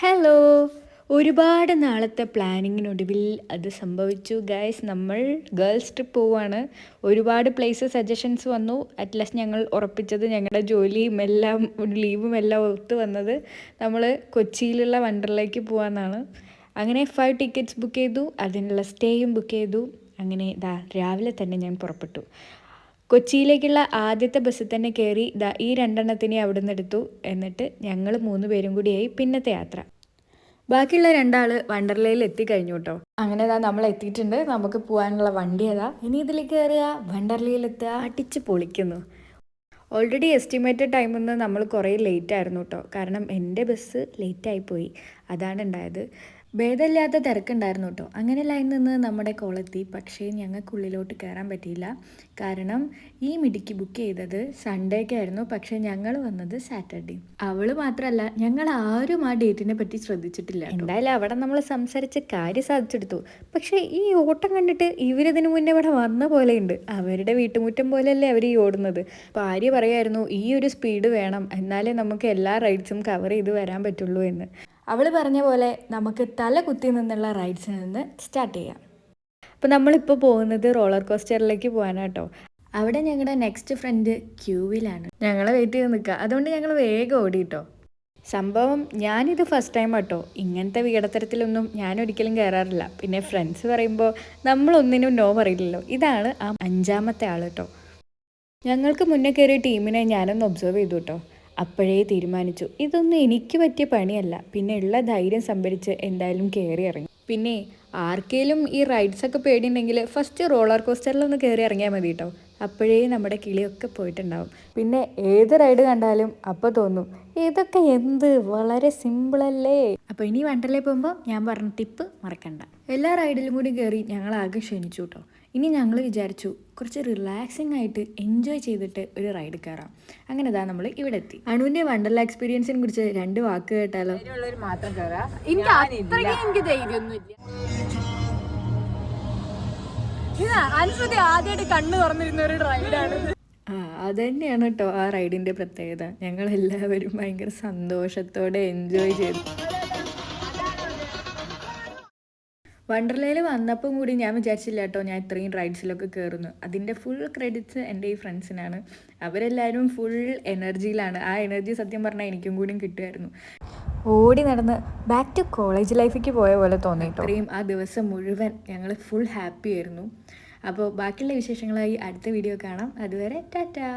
Hello. ഒരുപാട് നാളത്തെ പ്ലാനിങ്ങിനൊടുവിൽ അത് സംഭവിച്ചു ഗൈസ്. നമ്മൾ ഗേൾസ് ട്രിപ്പ് പോവുകയാണ്. ഒരുപാട് പ്ലേസ് സജഷൻസ് വന്നു. അറ്റ് ലാസ്റ്റ് ഞങ്ങൾ ഉറപ്പിച്ചത് ഞങ്ങളുടെ ജോലിയും എല്ലാം ലീവും എല്ലാം ഒത്തു വന്നത് നമ്മൾ കൊച്ചിയിലുള്ള വണ്ടർലേക്ക് പോകാമെന്നാണ്. അങ്ങനെ 5 ടിക്കറ്റ്സ് ബുക്ക് ചെയ്തു, അതിനുള്ള സ്റ്റേയും ബുക്ക് ചെയ്തു. അങ്ങനെ രാവിലെ തന്നെ ഞാൻ പുറപ്പെട്ടു. കൊച്ചിയിലേക്കുള്ള ആദ്യത്തെ ബസ്സിൽ തന്നെ കയറി ഈ രണ്ടെണ്ണത്തിനെ അവിടെ നിന്ന് എടുത്തു. എന്നിട്ട് ഞങ്ങൾ 3 പേരും കൂടിയായി പിന്നത്തെ യാത്ര. ബാക്കിയുള്ള 2 ആൾ വണ്ടർലയിൽ എത്തിക്കഴിഞ്ഞു കേട്ടോ. അങ്ങനെ നമ്മൾ എത്തിയിട്ടുണ്ട്. നമുക്ക് പോകാനുള്ള വണ്ടി ഇനി ഇതിൽ കയറുക, വണ്ടർലയിൽ എത്തുക, അടിച്ച് പൊളിക്കുന്നു. ഓൾറെഡി എസ്റ്റിമേറ്റഡ് ടൈമിൽ നിന്ന് നമ്മൾ കുറേ ലേറ്റ് ആയിരുന്നു കേട്ടോ. കാരണം എൻ്റെ ബസ് ലേറ്റായിപ്പോയി, അതാണ് ഉണ്ടായത്. ഭേദമില്ലാത്ത തിരക്കുണ്ടായിരുന്നു കേട്ടോ. അങ്ങനെ ലൈൻ നിന്ന് നമ്മുടെ കോളെത്തി. പക്ഷേ ഞങ്ങൾക്കുള്ളിലോട്ട് കയറാൻ പറ്റിയില്ല. കാരണം ഈ മിടിക്ക് ബുക്ക് ചെയ്തത് സൺഡേക്കായിരുന്നു, പക്ഷേ ഞങ്ങൾ വന്നത് സാറ്റർഡേ. അവൾ മാത്രമല്ല, ഞങ്ങൾ ആരും ആ ഡേറ്റിനെ പറ്റി ശ്രദ്ധിച്ചിട്ടില്ല. എന്തായാലും അവിടെ നമ്മൾ സംസാരിച്ച് കാര്യം സാധിച്ചെടുത്തു. പക്ഷേ ഈ ഓട്ടം കണ്ടിട്ട് ഇവരിതിനു മുന്നേ ഇവിടെ വന്ന പോലെയുണ്ട്. അവരുടെ വീട്ടുമുറ്റം പോലെയല്ലേ അവർ ഈ ഓടുന്നത്. അപ്പോൾ ആര്യ പറയായിരുന്നു ഈ ഒരു സ്പീഡ് വേണം, എന്നാലേ നമുക്ക് എല്ലാ റൈഡ്സും കവർ ചെയ്ത് വരാൻ പറ്റുള്ളൂ എന്ന്. അവൾ പറഞ്ഞ പോലെ നമുക്ക് തല കുത്തി നിന്നുള്ള റൈഡ്സിൽ നിന്ന് സ്റ്റാർട്ട് ചെയ്യാം. അപ്പോൾ നമ്മളിപ്പോൾ പോകുന്നത് റോളർ കോസ്റ്ററിലേക്ക് പോകാനാട്ടോ. അവിടെ ഞങ്ങളുടെ നെക്സ്റ്റ് ഫ്രണ്ട് ക്യൂവിലാണ്. ഞങ്ങളെ വെയിറ്റ് ചെയ്ത് നിൽക്കുക. അതുകൊണ്ട് ഞങ്ങൾ വേഗം ഓടിയിട്ടോ. സംഭവം ഞാനിത് ഫസ്റ്റ് ടൈം കേട്ടോ. ഇങ്ങനത്തെ വീടത്തരത്തിലൊന്നും ഞാനൊരിക്കലും കയറാറില്ല. പിന്നെ ഫ്രണ്ട്സ് പറയുമ്പോൾ നമ്മളൊന്നിനും നോ പറയില്ലല്ലോ. ഇതാണ് ആ 5ാമത്തെ ആൾ കേട്ടോ. ഞങ്ങൾക്ക് മുന്നേ കയറിയ ടീമിനെ ഞാനൊന്ന് ഒബ്സർവ് ചെയ്തു കേട്ടോ. അപ്പോഴേ തീരുമാനിച്ചു ഇതൊന്നും എനിക്ക് പറ്റിയ പണിയല്ല. പിന്നെ ഉള്ള ധൈര്യം സംഭരിച്ച് എന്തായാലും കയറി ഇറങ്ങി. പിന്നെ ആർക്കെങ്കിലും ഈ റൈഡ്സൊക്കെ പേടിയുണ്ടെങ്കിൽ ഫസ്റ്റ് റോളർ കോസ്റ്ററിലൊന്ന് കയറി ഇറങ്ങിയാൽ മതി കേട്ടോ. അപ്പോഴേ നമ്മുടെ കിളിയൊക്കെ പോയിട്ടുണ്ടാവും. പിന്നെ ഏത് റൈഡ് കണ്ടാലും അപ്പോൾ തോന്നും ഇതൊക്കെ എന്ത് വളരെ സിമ്പിളല്ലേ. അപ്പോൾ ഇനി വണ്ടർലേ പോകുമ്പോൾ ഞാൻ പറഞ്ഞ ടിപ്പ് മറക്കണ്ട. എല്ലാ റൈഡിലും കൂടി കയറി ഞങ്ങൾ ആകെ ക്ഷണിച്ചു കേട്ടോ. ഇനി ഞങ്ങൾ വിചാരിച്ചു കുറച്ച് റിലാക്സിങ് ആയിട്ട് എൻജോയ് ചെയ്തിട്ട് ഒരു റൈഡ് കയറാം. അങ്ങനെ നമ്മൾ ഇവിടെ എത്തി. അനുവിൻ്റെ വണ്ടർല എക്സ്പീരിയൻസിനെ കുറിച്ച് 2 വാക്ക് കേട്ടാലോ? എനിക്ക് ധൈര്യമൊന്നുമില്ല. ആദ്യമായിട്ട് കണ്ണു തുറന്നിരുന്ന ഒരു റൈഡാണ്. അത് തന്നെയാണ് കേട്ടോ ആ റൈഡിൻ്റെ പ്രത്യേകത. ഞങ്ങളെല്ലാവരും ഭയങ്കര സന്തോഷത്തോടെ എൻജോയ് ചെയ്തു. വണ്ടർലയിൽ വന്നപ്പം കൂടി ഞാൻ വിചാരിച്ചില്ല കേട്ടോ ഞാൻ ഇത്രയും റൈഡ്സിലൊക്കെ കയറുന്നു. അതിൻ്റെ ഫുൾ ക്രെഡിറ്റ്സ് എൻ്റെ ഈ ഫ്രണ്ട്സിനാണ്. അവരെല്ലാവരും ഫുൾ എനർജിയിലാണ്. ആ എനർജി സത്യം പറഞ്ഞാൽ എനിക്കും കൂടിയും കിട്ടുമായിരുന്നു. ഓടി നടന്ന് ബാക്ക് ടു കോളേജ് ലൈഫിലേക്ക് പോയ പോലെ തോന്നി. ഇത്രയും ആ ദിവസം മുഴുവൻ ഞങ്ങൾ ഫുൾ ഹാപ്പി ആയിരുന്നു. അപ്പോൾ ബാക്കിയുള്ള വിശേഷങ്ങളായി അടുത്ത വീഡിയോ കാണാം. അതുവരെ ടാറ്റാ.